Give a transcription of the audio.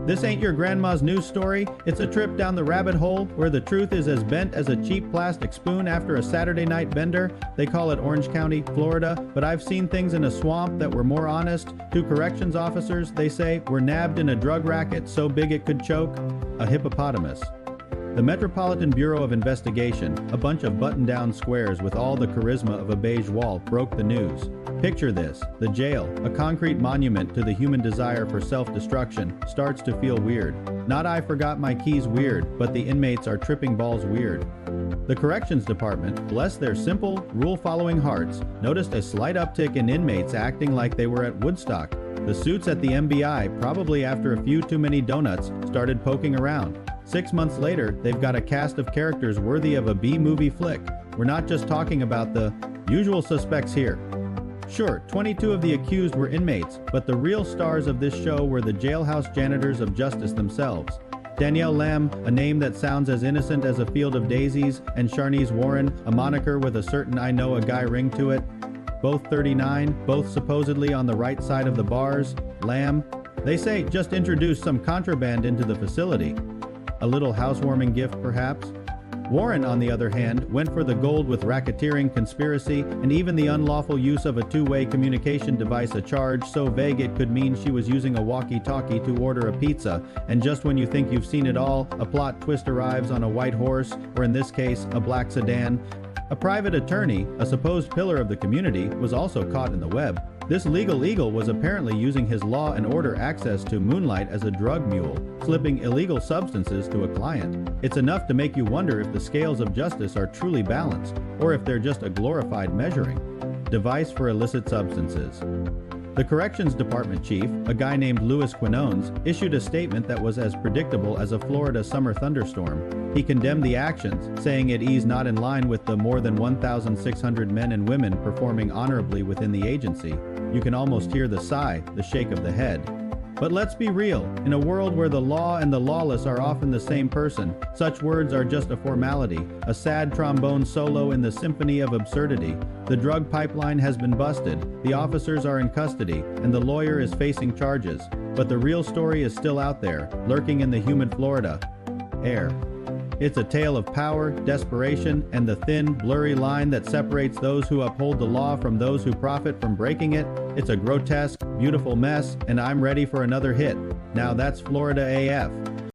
This ain't your grandma's news story. It's a trip down the rabbit hole where the truth is as bent as a cheap plastic spoon after a Saturday night bender. They call it Orange County, Florida, but I've seen things in a swamp that were more honest. Two corrections officers, they say, were nabbed in a drug racket so big it could choke a hippopotamus. The Metropolitan Bureau of Investigation, a bunch of button-down squares with all the charisma of a beige wall, broke the news. Picture this: the jail, a concrete monument to the human desire for self-destruction, starts to feel weird. Not I forgot my keys weird, but the inmates are tripping balls weird. The Corrections Department, bless their simple, rule-following hearts, noticed a slight uptick in inmates acting like they were at Woodstock. The suits at the MBI, probably after a few too many donuts, started poking around. 6 months later, they've got a cast of characters worthy of a B-movie flick. We're not just talking about the usual suspects here. Sure, 22 of the accused were inmates, but the real stars of this show were the jailhouse janitors of justice themselves. Danielle Lamb, a name that sounds as innocent as a field of daisies, and Sharnice Warren, a moniker with a certain I know a guy ring to it. Both 39, both supposedly on the right side of the bars. Lamb, they say, just introduced some contraband into the facility. A little housewarming gift, perhaps? Warren, on the other hand, went for the gold with racketeering, conspiracy, and even the unlawful use of a two-way communication device, a charge so vague it could mean she was using a walkie-talkie to order a pizza, and just when you think you've seen it all, a plot twist arrives on a white horse, or in this case, a black sedan. A private attorney, a supposed pillar of the community, was also caught in the web. This legal eagle was apparently using his law and order access to moonlight as a drug mule, slipping illegal substances to a client. It's enough to make you wonder if the scales of justice are truly balanced, or if they're just a glorified measuring device for illicit substances. The Corrections Department chief, a guy named Louis Quinones, issued a statement that was as predictable as a Florida summer thunderstorm. He condemned the actions, saying it is not in line with the more than 1,600 men and women performing honorably within the agency. You can almost hear the sigh, the shake of the head. But let's be real, in a world where the law and the lawless are often the same person, such words are just a formality, a sad trombone solo in the symphony of absurdity. The drug pipeline has been busted, the officers are in custody, and the lawyer is facing charges. But the real story is still out there, lurking in the humid Florida air. It's a tale of power, desperation, and the thin, blurry line that separates those who uphold the law from those who profit from breaking it. It's a grotesque, beautiful mess, and I'm ready for another hit. Now that's Florida AF.